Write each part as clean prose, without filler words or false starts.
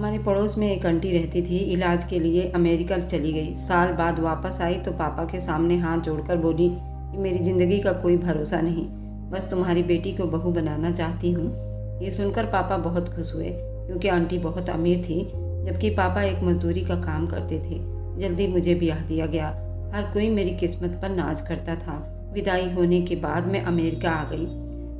हमारे पड़ोस में एक आंटी रहती थी। इलाज के लिए अमेरिका चली गई। साल बाद वापस आई तो पापा के सामने हाथ जोड़कर बोली कि मेरी ज़िंदगी का कोई भरोसा नहीं, बस तुम्हारी बेटी को बहू बनाना चाहती हूँ। ये सुनकर पापा बहुत खुश हुए क्योंकि आंटी बहुत अमीर थी, जबकि पापा एक मजदूरी का काम करते थे। जल्दी मुझे ब्याह दिया गया। हर कोई मेरी किस्मत पर नाज करता था। विदाई होने के बाद मैं अमेरिका आ गई।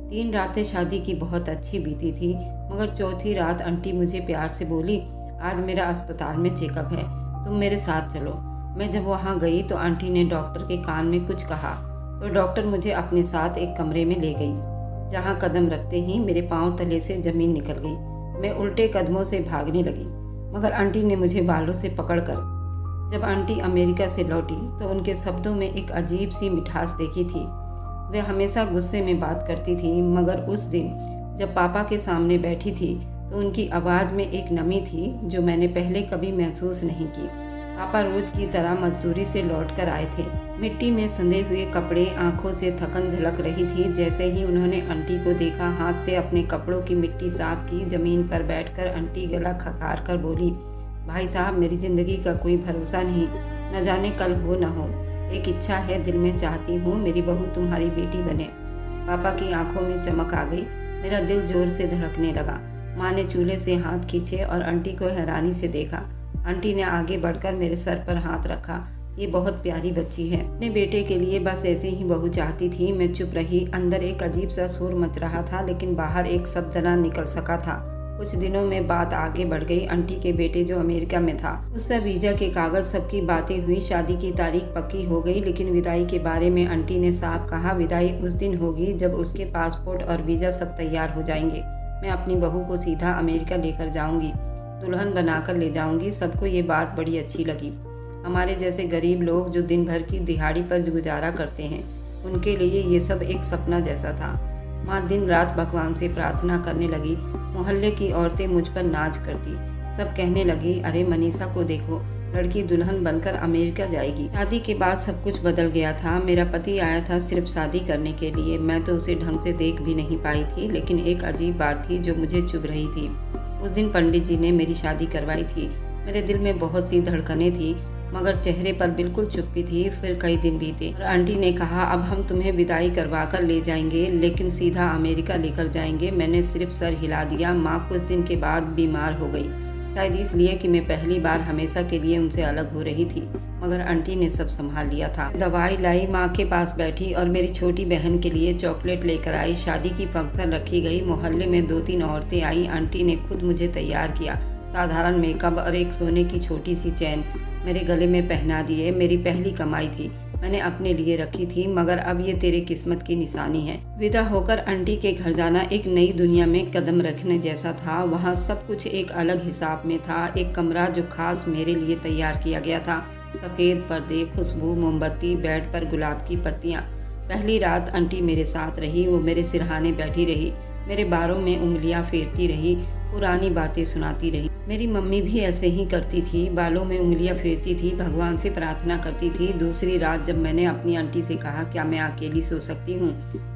3 रातें शादी की बहुत अच्छी बीती थी, मगर चौथी रात आंटी मुझे प्यार से बोली, आज मेरा अस्पताल में चेकअप है, तुम मेरे साथ चलो। मैं जब वहाँ गई तो आंटी ने डॉक्टर के कान में कुछ कहा तो डॉक्टर मुझे अपने साथ एक कमरे में ले गई, जहाँ कदम रखते ही मेरे पाँव तले से ज़मीन निकल गई। मैं उल्टे कदमों से भागने लगी, मगर आंटी ने मुझे बालों से पकड़कर। जब आंटी अमेरिका से लौटी तो उनके शब्दों में एक अजीब सी मिठास देखी थी। वे हमेशा गुस्से में बात करती थी, मगर उस दिन जब पापा के सामने बैठी थी तो उनकी आवाज़ में एक नमी थी जो मैंने पहले कभी महसूस नहीं की। पापा रोज की तरह मजदूरी से लौट कर आए थे। मिट्टी में संधे हुए कपड़े, आंखों से थकन झलक रही थी। जैसे ही उन्होंने आंटी को देखा, हाथ से अपने कपड़ों की मिट्टी साफ की। ज़मीन पर बैठकर आंटी गला खखार कर बोली, भाई साहब, मेरी ज़िंदगी का कोई भरोसा नहीं, न जाने कल हो न हो। एक इच्छा है, दिल में चाहती हूँ मेरी बहू तुम्हारी बेटी बने। पापा की आंखों में चमक आ गई। मेरा दिल जोर से धड़कने लगा। माँ ने चूल्हे से हाथ खींचे और आंटी को हैरानी से देखा। आंटी ने आगे बढ़कर मेरे सर पर हाथ रखा। ये बहुत प्यारी बच्ची है, अपने बेटे के लिए बस ऐसे ही बहू चाहती थी। मैं चुप रही। अंदर एक अजीब सा शोर मच रहा था, लेकिन बाहर एक शब्द न निकल सका था। कुछ दिनों में बात आगे बढ़ गई। आंटी के बेटे जो अमेरिका में था, उससे वीज़ा के कागज़, सबकी बातें हुई। शादी की तारीख पक्की हो गई, लेकिन विदाई के बारे में आंटी ने साफ कहा, विदाई उस दिन होगी जब उसके पासपोर्ट और वीज़ा सब तैयार हो जाएंगे। मैं अपनी बहू को सीधा अमेरिका लेकर जाऊंगी, दुल्हन बनाकर ले जाऊंगी। सबको ये बात बड़ी अच्छी लगी। हमारे जैसे गरीब लोग जो दिन भर की दिहाड़ी पर गुजारा करते हैं, उनके लिए ये सब एक सपना जैसा था। माँ दिन रात भगवान से प्रार्थना करने लगी। मोहल्ले की औरतें मुझ पर नाच करती। सब कहने लगी, अरे मनीषा को देखो, लड़की दुल्हन बनकर अमेरिका जाएगी। शादी के बाद सब कुछ बदल गया था। मेरा पति आया था सिर्फ शादी करने के लिए। मैं तो उसे ढंग से देख भी नहीं पाई थी, लेकिन एक अजीब बात थी जो मुझे चुभ रही थी। उस दिन पंडित जी ने मेरी शादी करवाई थी। मेरे दिल में बहुत सी धड़कनें थी, मगर चेहरे पर बिल्कुल चुप्पी थी। फिर कई दिन बीते और आंटी ने कहा, अब हम तुम्हें विदाई करवा कर ले जाएंगे, लेकिन सीधा अमेरिका लेकर जाएंगे। मैंने सिर्फ सर हिला दिया। माँ कुछ दिन के बाद बीमार हो गई, शायद इसलिए कि मैं पहली बार हमेशा के लिए उनसे अलग हो रही थी, मगर आंटी ने सब संभाल लिया था। दवाई लाई, माँ के पास बैठी और मेरी छोटी बहन के लिए चॉकलेट लेकर आई। शादी की फंक्शन रखी गई। मोहल्ले में 2-3 औरतें आई। आंटी ने खुद मुझे तैयार किया। साधारण मेकअप और एक सोने की छोटी सी चैन मेरे गले में पहना दिए। मेरी पहली कमाई थी, मैंने अपने लिए रखी थी, मगर अब ये तेरे किस्मत की निशानी है। विदा होकर आंटी के घर जाना एक नई दुनिया में कदम रखने जैसा था। वहाँ सब कुछ एक अलग हिसाब में था। एक कमरा जो खास मेरे लिए तैयार किया गया था, सफ़ेद पर्दे, खुशबू, मोमबत्ती, बेड पर गुलाब की पत्तियाँ। पहली रात आंटी मेरे साथ रही। वो मेरे सिरहाने बैठी रही, मेरे बालों में उंगलियाँ फेरती रही, पुरानी बातें सुनाती रही। मेरी मम्मी भी ऐसे ही करती थी, बालों में उंगलियां फेरती थी, भगवान से प्रार्थना करती थी। दूसरी रात जब मैंने अपनी आंटी से कहा, क्या मैं अकेली सो सकती हूँ,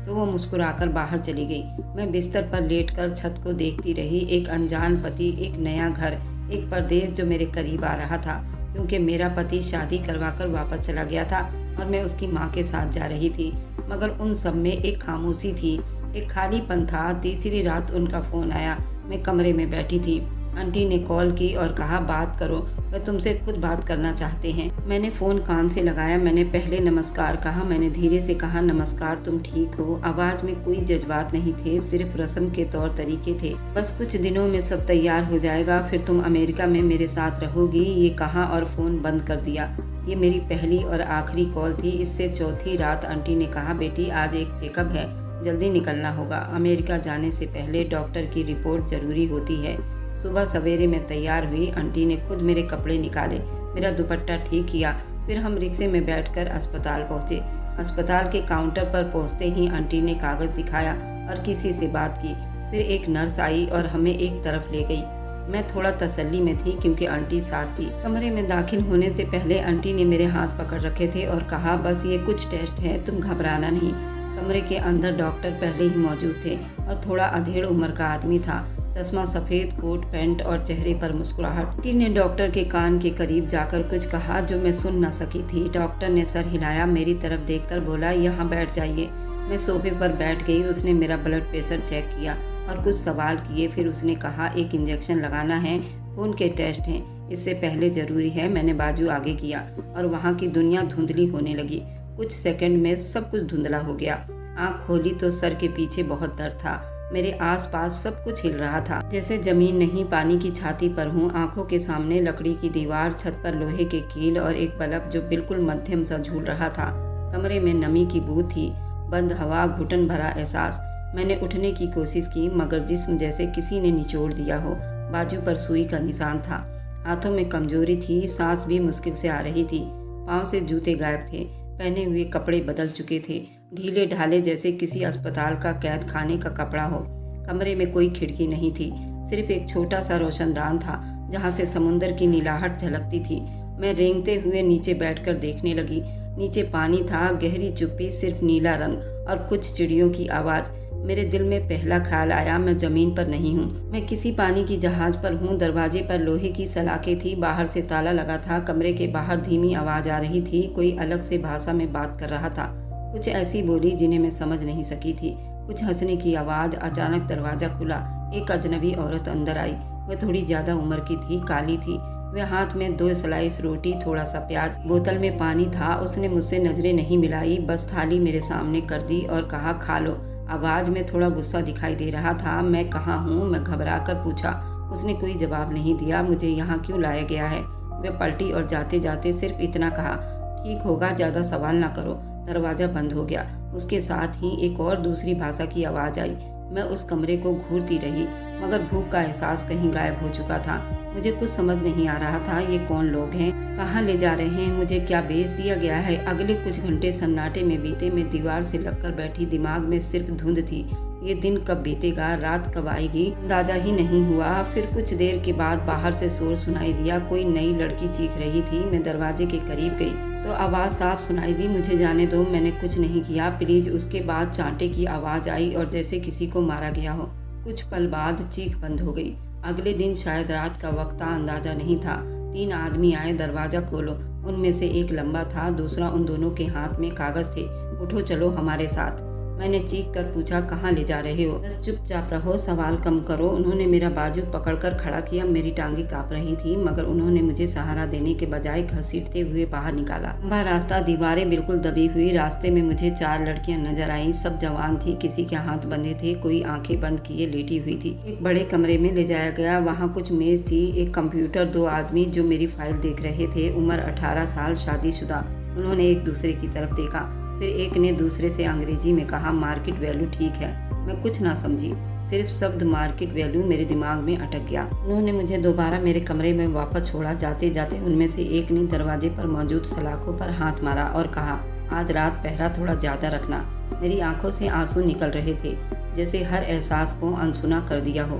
तो वो मुस्कुराकर बाहर चली गई। मैं बिस्तर पर लेटकर छत को देखती रही। एक अनजान पति, एक नया घर, एक परदेश जो मेरे करीब आ रहा था, क्योंकि मेरा पति शादी करवाकर वापस चला गया था और मैं उसकी माँ के साथ जा रही थी। मगर उन सब में एक खामोशी थी, एक खालीपन था। तीसरी रात उनका फ़ोन आया। मैं कमरे में बैठी थी। आंटी ने कॉल की और कहा, बात करो, वह तुमसे खुद बात करना चाहते हैं। मैंने फ़ोन कान से लगाया। मैंने पहले नमस्कार कहा। मैंने धीरे से कहा, नमस्कार, तुम ठीक हो? आवाज़ में कोई जज्बात नहीं थे, सिर्फ रस्म के तौर तरीके थे। बस कुछ दिनों में सब तैयार हो जाएगा, फिर तुम अमेरिका में मेरे साथ रहोगी, ये कहा और फ़ोन बंद कर दिया। ये मेरी पहली और आखिरी कॉल थी। इससे चौथी रात आंटी ने कहा, बेटी आज एक चेकअप है, जल्दी निकलना होगा। अमेरिका जाने से पहले डॉक्टर की रिपोर्ट ज़रूरी होती है। सुबह सवेरे मैं तैयार हुई। आंटी ने खुद मेरे कपड़े निकाले, मेरा दुपट्टा ठीक किया। फिर हम रिक्शे में बैठकर अस्पताल पहुँचे। अस्पताल के काउंटर पर पहुँचते ही आंटी ने कागज़ दिखाया और किसी से बात की। फिर एक नर्स आई और हमें एक तरफ ले गई। मैं थोड़ा तसल्ली में थी क्योंकि आंटी साथ थी। कमरे में दाखिल होने से पहले आंटी ने मेरे हाथ पकड़ रखे थे और कहा, बस ये कुछ टेस्ट है, तुम घबराना नहीं। कमरे के अंदर डॉक्टर पहले ही मौजूद थे और थोड़ा अधेड़ उम्र का आदमी था। चश्मा, सफ़ेद कोट पैंट और चेहरे पर मुस्कुराहट। बेटी ने डॉक्टर के कान के करीब जाकर कुछ कहा जो मैं सुन न सकी थी। डॉक्टर ने सर हिलाया, मेरी तरफ देखकर बोला, यहाँ बैठ जाइए। मैं सोफे पर बैठ गई। उसने मेरा ब्लड प्रेशर चेक किया और कुछ सवाल किए। फिर उसने कहा, एक इंजेक्शन लगाना है, खून के टेस्ट हैं, इससे पहले ज़रूरी है। मैंने बाजू आगे किया और वहाँ की दुनिया धुंधली होने लगी। कुछ सेकंड में सब कुछ धुंधला हो गया। आँख खोली तो सर के पीछे बहुत दर्द था। मेरे आसपास सब कुछ हिल रहा था, जैसे जमीन नहीं पानी की छाती पर हूँ। आंखों के सामने लकड़ी की दीवार, छत पर लोहे के कील और एक बल्ब जो बिल्कुल मध्यम सा झूल रहा था। कमरे में नमी की बू थी, बंद हवा, घुटन भरा एहसास। मैंने उठने की कोशिश की मगर जिस्म जैसे किसी ने निचोड़ दिया हो। बाजू पर सुई का निशान था, हाथों में कमजोरी थी, सांस भी मुश्किल से आ रही थी। पाँव से जूते गायब थे, पहने हुए कपड़े बदल चुके थे, ढीले ढाले जैसे किसी अस्पताल का कैद खाने का कपड़ा हो। कमरे में कोई खिड़की नहीं थी, सिर्फ एक छोटा सा रोशनदान था जहाँ से समुंदर की नीलाहट झलकती थी। मैं रेंगते हुए नीचे बैठकर देखने लगी। नीचे पानी था, गहरी चुप्पी, सिर्फ नीला रंग और कुछ चिड़ियों की आवाज़। मेरे दिल में पहला ख्याल आया, मैं ज़मीन पर नहीं हूँ, मैं किसी पानी की जहाज़ पर हूँ। दरवाजे पर लोहे की सलाखें थी, बाहर से ताला लगा था। कमरे के बाहर धीमी आवाज़ आ रही थी, कोई अलग से भाषा में बात कर रहा था। कुछ ऐसी बोली जिन्हें मैं समझ नहीं सकी थी। कुछ हंसने की आवाज़। अचानक दरवाज़ा खुला, एक अजनबी औरत अंदर आई। वह थोड़ी ज़्यादा उम्र की थी, काली थी। वह हाथ में 2 स्लाइस रोटी, थोड़ा सा प्याज, बोतल में पानी था। उसने मुझसे नजरें नहीं मिलाई, बस थाली मेरे सामने कर दी और कहा, खा लो। आवाज़ में थोड़ा गुस्सा दिखाई दे रहा था। मैं कहाँ हूँ, मैं घबरा कर पूछा। उसने कोई जवाब नहीं दिया। मुझे यहाँ क्यों लाया गया है? वह पलटी और जाते जाते सिर्फ इतना कहा, ठीक होगा, ज़्यादा सवाल ना करो। दरवाज़ा बंद हो गया। उसके साथ ही एक और दूसरी भाषा की आवाज़ आई। मैं उस कमरे को घूरती रही मगर भूख का एहसास कहीं गायब हो चुका था। मुझे कुछ समझ नहीं आ रहा था। ये कौन लोग हैं, कहाँ ले जा रहे हैं, मुझे क्या बेच दिया गया है? अगले कुछ घंटे सन्नाटे में बीते। मैं दीवार से लगकर बैठी, दिमाग में सिर्फ धुंध थी। ये दिन कब बीतेगा, रात कब आएगी, अंदाजा ही नहीं हुआ। फिर कुछ देर के बाद बाहर से शोर सुनाई दिया। कोई नई लड़की चीख रही थी। मैं दरवाजे के करीब गई तो आवाज़ साफ सुनाई दी, मुझे जाने दो, मैंने कुछ नहीं किया, प्लीज। उसके बाद चांटे की आवाज़ आई और जैसे किसी को मारा गया हो। कुछ पल बाद चीख बंद हो गई। अगले दिन शायद रात का वक्त था, अंदाजा नहीं था। 3 आदमी आए, दरवाज़ा खोलो। उनमें से एक लंबा था, दूसरा, उन दोनों के हाथ में कागज़ थे। उठो, चलो हमारे साथ। मैंने चीख कर पूछा, कहाँ ले जा रहे हो? बस चुपचाप रहो, सवाल कम करो। उन्होंने मेरा बाजू पकड़कर खड़ा किया। मेरी टांगें काँप रही थी मगर उन्होंने मुझे सहारा देने के बजाय घसीटते हुए बाहर निकाला। लंबा रास्ता, दीवारें बिल्कुल दबी हुई। रास्ते में मुझे 4 लड़कियां नजर आईं। सब जवान थी, किसी के हाथ बंधे थे, कोई आंखें बंद किए लेटी हुई थी। एक बड़े कमरे में ले जाया गया। वहाँ कुछ मेज थी, एक कंप्यूटर, 2 आदमी जो मेरी फाइल देख रहे थे। उम्र 18 साल, शादीशुदा। उन्होंने एक दूसरे की तरफ देखा। फिर एक ने दूसरे से अंग्रेजी में कहा, मार्केट वैल्यू ठीक है। मैं कुछ ना समझी, सिर्फ शब्द मार्केट वैल्यू मेरे दिमाग में अटक गया। उन्होंने मुझे दोबारा मेरे कमरे में वापस छोड़ा। जाते जाते उनमें से एक ने दरवाजे पर मौजूद सलाखों पर हाथ मारा और कहा, आज रात पहरा थोड़ा ज़्यादा रखना। मेरी आंखों से आंसू निकल रहे थे, जैसे हर एहसास को अनसुना कर दिया हो।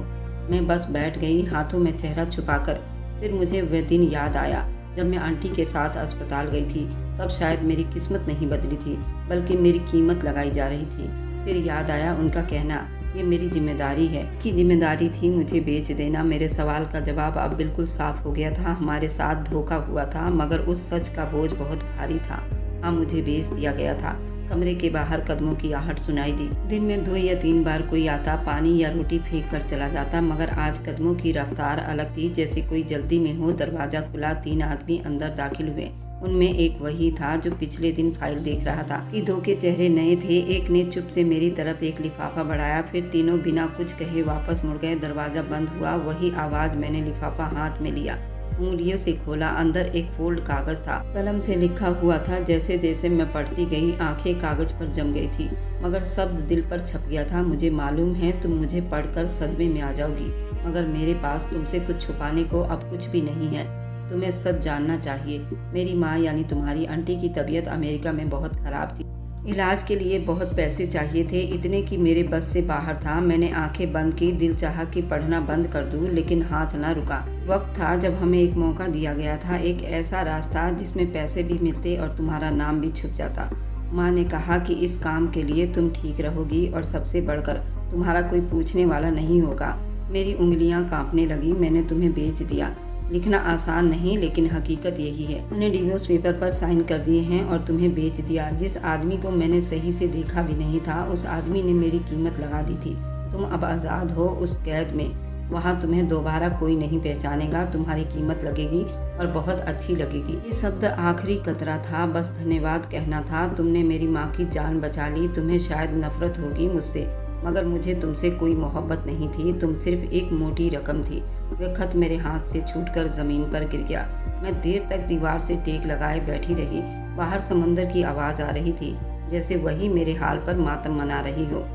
मैं बस बैठ गई, हाथों में चेहरा छुपाकर। फिर मुझे वह दिन याद आया जब मैं आंटी के साथ अस्पताल गई थी। तब शायद मेरी किस्मत नहीं बदली थी बल्कि मेरी कीमत लगाई जा रही थी। फिर याद आया उनका कहना, ये मेरी जिम्मेदारी है। की जिम्मेदारी थी मुझे बेच देना। मेरे सवाल का जवाब अब बिल्कुल साफ हो गया था। हमारे साथ धोखा हुआ था मगर उस सच का बोझ बहुत भारी था। हाँ, मुझे बेच दिया गया था। कमरे के बाहर कदमों की आहट सुनाई दी। दिन में 2 या 3 बार कोई आता, पानी या रोटी फेंक कर चला जाता, मगर आज कदमों की रफ्तार अलग थी, जैसे कोई जल्दी में हो। दरवाजा खुला, 3 आदमी अंदर दाखिल हुए। उनमें एक वही था जो पिछले दिन फाइल देख रहा था। कि 2 के चेहरे नए थे। एक ने चुप से मेरी तरफ एक लिफाफा बढ़ाया, फिर तीनों बिना कुछ कहे वापस मुड़ गए। दरवाजा बंद हुआ। वही आवाज़। मैंने लिफाफा हाथ में लिया, उंगलियों से खोला। अंदर एक फोल्ड कागज था, कलम से लिखा हुआ था। जैसे जैसे मैं पढ़ती गई आंखें कागज पर जम गई थी मगर शब्द दिल पर छप गया था। मुझे मालूम है तुम मुझे पढ़कर सदमे में आ जाओगी मगर मेरे पास तुमसे कुछ छुपाने को अब कुछ भी नहीं है। तुम्हें सच जानना चाहिए। मेरी माँ यानी तुम्हारी आंटी की तबीयत अमेरिका में बहुत ख़राब थी। इलाज के लिए बहुत पैसे चाहिए थे, इतने कि मेरे बस से बाहर था। मैंने आंखें बंद की, दिल चाहा कि पढ़ना बंद कर दूं, लेकिन हाथ ना रुका। वक्त था जब हमें एक मौका दिया गया था, एक ऐसा रास्ता जिसमें पैसे भी मिलते और तुम्हारा नाम भी छुप जाता। माँ ने कहा कि इस काम के लिए तुम ठीक रहोगी और सबसे बढ़कर तुम्हारा कोई पूछने वाला नहीं होगा। मेरी उंगलियां कांपने लगी। मैंने तुम्हें बेच दिया। लिखना आसान नहीं, लेकिन हकीकत यही है। मैंने डिवोर्स पेपर पर साइन कर दिए हैं और तुम्हें बेच दिया। जिस आदमी को मैंने सही से देखा भी नहीं था, उस आदमी ने मेरी कीमत लगा दी थी। तुम अब आज़ाद हो उस कैद में। वहाँ तुम्हें दोबारा कोई नहीं पहचानेगा। तुम्हारी कीमत लगेगी और बहुत अच्छी लगेगी। ये शब्द आखिरी कतरा था। बस धन्यवाद कहना था। तुमने मेरी माँ की जान बचा ली। तुम्हें शायद नफरत होगी मुझसे, मगर मुझे तुमसे कोई मोहब्बत नहीं थी। तुम सिर्फ एक मोटी रकम थी। वह खत मेरे हाथ से छूटकर ज़मीन पर गिर गया। मैं देर तक दीवार से टेक लगाए बैठी रही। बाहर समंदर की आवाज़ आ रही थी, जैसे वही मेरे हाल पर मातम मना रही हो।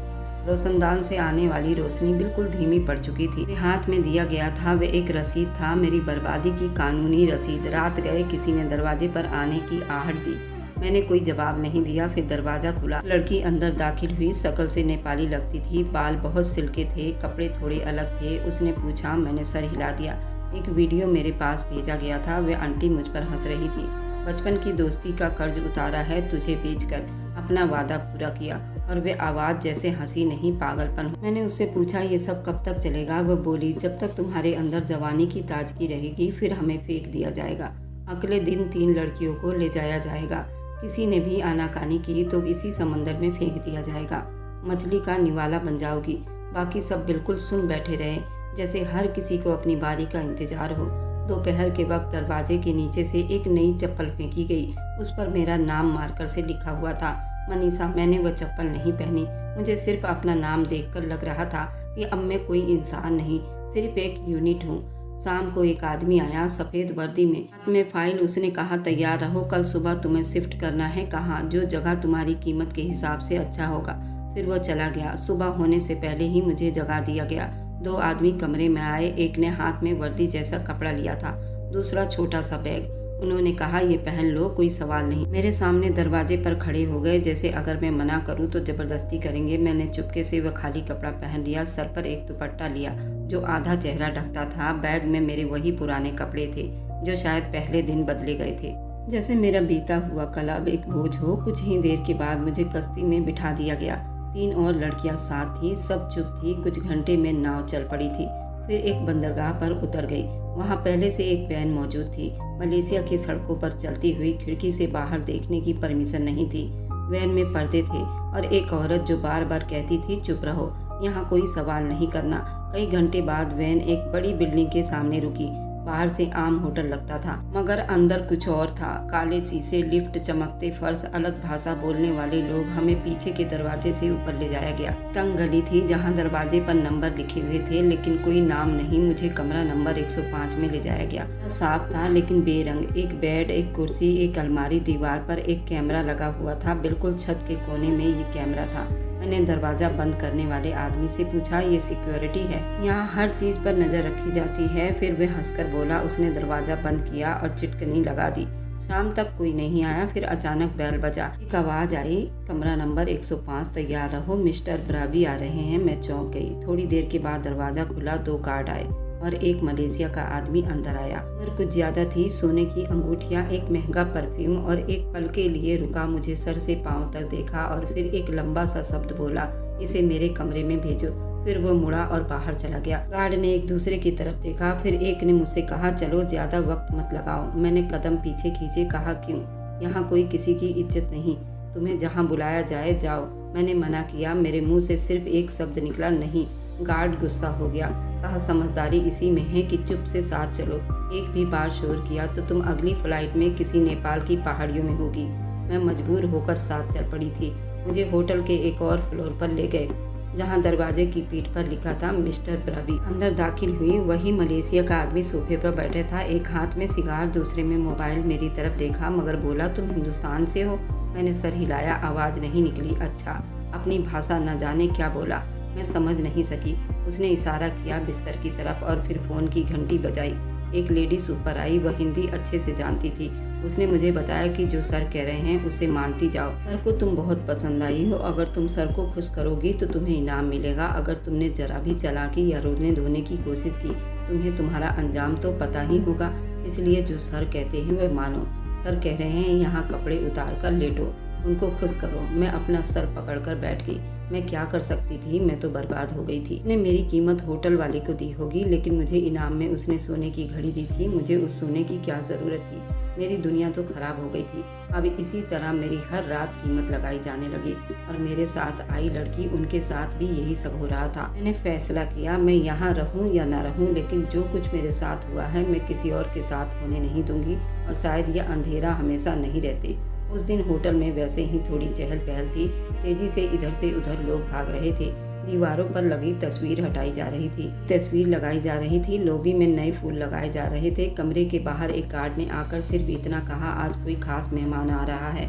रोशनदान से आने वाली रोशनी बिल्कुल धीमी पड़ चुकी थी। मेरे हाथ में दिया गया था वह एक रसीद था, मेरी बर्बादी की कानूनी रसीद। रात गए किसी ने दरवाजे पर आने की आहट दी। मैंने कोई जवाब नहीं दिया। फिर दरवाज़ा खुला। लड़की अंदर दाखिल हुई। शक्ल से नेपाली लगती थी। बाल बहुत सिल्के थे, कपड़े थोड़े अलग थे। उसने पूछा। मैंने सर हिला दिया। एक वीडियो मेरे पास भेजा गया था। वह आंटी मुझ पर हंस रही थी। बचपन की दोस्ती का कर्ज उतारा है तुझे बेचकर। अपना वादा पूरा किया। और वे आवाज़ जैसे हंसी नहीं, पागलपन। मैंने उससे पूछा, ये सब कब तक चलेगा? वह बोली, जब तक तुम्हारे अंदर जवानी की ताजगी रहेगी, फिर हमें फेंक दिया जाएगा। अगले दिन 3 लड़कियों को ले जाया जाएगा। किसी ने भी आनाकानी की तो इसी समंदर में फेंक दिया जाएगा। मछली का निवाला बन जाओगी। बाकी सब बिल्कुल सुन बैठे रहे, जैसे हर किसी को अपनी बारी का इंतजार हो। दोपहर के वक्त दरवाजे के नीचे से एक नई चप्पल फेंकी गई। उस पर मेरा नाम मार्कर से लिखा हुआ था, मनीषा। मैंने वह चप्पल नहीं पहनी। मुझे सिर्फ अपना नाम देखकर लग रहा था कि अब मैं कोई इंसान नहीं, सिर्फ एक यूनिट हूँ। शाम को एक आदमी आया, सफ़ेद वर्दी में, हाथ में फाइल। उसने कहा, तैयार रहो, कल सुबह तुम्हें शिफ्ट करना है। कहाँ? जो जगह तुम्हारी कीमत के हिसाब से अच्छा होगा। फिर वो चला गया। सुबह होने से पहले ही मुझे जगा दिया गया। 2 आदमी कमरे में आए। एक ने हाथ में वर्दी जैसा कपड़ा लिया था, दूसरा छोटा सा बैग। उन्होंने कहा, ये पहन लो, कोई सवाल नहीं। मेरे सामने दरवाजे पर खड़े हो गए, जैसे अगर मैं मना करूं तो जबरदस्ती करेंगे। मैंने चुपके से वह खाली कपड़ा पहन लिया। सर पर एक दुपट्टा लिया जो आधा चेहरा ढकता था। बैग में मेरे वही पुराने कपड़े थे जो शायद पहले दिन बदले गए थे। जैसे मेरा बीता हुआ कल अब एक बोझ हो। कुछ ही देर के बाद मुझे कश्ती में बिठा दिया गया। 3 और लड़कियां साथ थी। सब चुप थी। कुछ घंटे में नाव चल पड़ी थी। फिर एक बंदरगाह पर उतर गई। वहाँ पहले से एक वैन मौजूद थी। मलेशिया की सड़कों पर चलती हुई खिड़की से बाहर देखने की परमिशन नहीं थी। वैन में पर्दे थे और एक औरत जो बार बार कहती थी, चुप रहो, यहाँ कोई सवाल नहीं करना। कई घंटे बाद वैन एक बड़ी बिल्डिंग के सामने रुकी। बाहर से आम होटल लगता था, मगर अंदर कुछ और था। काले शीशे, लिफ्ट, चमकते फर्श, अलग भाषा बोलने वाले लोग। हमें पीछे के दरवाजे से ऊपर ले जाया गया। तंग गली थी जहाँ दरवाजे पर नंबर लिखे हुए थे, लेकिन कोई नाम नहीं। मुझे कमरा नंबर 105 में ले जाया गया। साफ था लेकिन बेरंग। एक बेड, एक कुर्सी, एक अलमारी, दीवार पर एक कैमरा लगा हुआ था। बिल्कुल छत के कोने में ये कैमरा था। मैंने दरवाज़ा बंद करने वाले आदमी से पूछा, ये सिक्योरिटी है? यहाँ हर चीज़ पर नज़र रखी जाती है। फिर वह हंसकर बोला। उसने दरवाज़ा बंद किया और चिटकनी लगा दी। शाम तक कोई नहीं आया। फिर अचानक बेल बजा। एक आवाज़ आई, कमरा नंबर 105, तैयार रहो, मिस्टर ब्रावी आ रहे हैं। मैं चौंक गई। थोड़ी देर के बाद दरवाज़ा खुला। 2 गार्ड आए और एक मलेशिया का आदमी अंदर आया। उम्र कुछ ज्यादा थी। सोने की अंगूठियां, एक महंगा परफ्यूम और एक पल के लिए रुका, मुझे सर से पांव तक देखा और फिर एक लंबा सा शब्द बोला, इसे मेरे कमरे में भेजो। फिर वो मुड़ा और बाहर चला गया। गार्ड ने एक दूसरे की तरफ देखा। फिर एक ने मुझसे कहा, चलो ज्यादा वक्त मत लगाओ। मैंने कदम पीछे खींचे। कहा, क्यों? यहाँ कोई किसी की इज्जत नहीं। तुम्हें जहाँ बुलाया जाए जाओ। मैंने मना किया। मेरे मुंह से सिर्फ एक शब्द निकला, नहीं। गार्ड गुस्सा हो गया। कहा, समझदारी इसी में है कि चुप से साथ चलो। एक भी बार शोर किया तो तुम अगली फ्लाइट में किसी नेपाल की पहाड़ियों में होगी। मैं मजबूर होकर साथ चल पड़ी थी। मुझे होटल के एक और फ्लोर पर ले गए, जहां दरवाजे की पीठ पर लिखा था, मिस्टर ब्रावी। अंदर दाखिल हुई। वही मलेशिया का आदमी सोफे पर बैठा था, एक हाथ में सिगार, दूसरे में मोबाइल। मेरी तरफ देखा मगर बोला, तुम हिंदुस्तान से हो? मैंने सर हिलाया। आवाज़ नहीं निकली। अच्छा। अपनी भाषा न जाने क्या बोला, मैं समझ नहीं सकी। उसने इशारा किया बिस्तर की तरफ और फिर फ़ोन की घंटी बजाई। एक लेडीज ऊपर आई। वह हिंदी अच्छे से जानती थी। उसने मुझे बताया कि जो सर कह रहे हैं उसे मानती जाओ। सर को तुम बहुत पसंद आई हो। अगर तुम सर को खुश करोगी तो तुम्हें इनाम मिलेगा। अगर तुमने जरा भी चालाकी या रोने धोने की कोशिश की, तुम्हें तुम्हारा अंजाम तो पता ही होगा। इसलिए जो सर कहते हैं वह मानो। सर कह रहे हैं यहाँ कपड़े उतार कर लेटो, उनको खुश करो। मैं अपना सर पकड़कर बैठ गई। मैं क्या कर सकती थी, मैं तो बर्बाद हो गई थी। उसने मेरी कीमत होटल वाले को दी होगी, लेकिन मुझे इनाम में उसने सोने की घड़ी दी थी। मुझे उस सोने की क्या ज़रूरत थी? मेरी दुनिया तो खराब हो गई थी। अब इसी तरह मेरी हर रात कीमत लगाई जाने लगी और मेरे साथ आई लड़की, उनके साथ भी यही सब हो रहा था। मैंने फैसला किया मैं यहाँ रहूँ या ना रहूँ, लेकिन जो कुछ मेरे साथ हुआ है मैं किसी और के साथ होने नहीं दूंगी और शायद यह अंधेरा हमेशा नहीं रहती। उस दिन होटल में वैसे ही थोड़ी चहल पहल थी। तेजी से इधर से उधर लोग भाग रहे थे। दीवारों पर लगी तस्वीर हटाई जा रही थी, तस्वीर लगाई जा रही थी। लॉबी में नए फूल लगाए जा रहे थे। कमरे के बाहर एक गार्ड ने आकर सिर्फ इतना कहा, आज कोई खास मेहमान आ रहा है,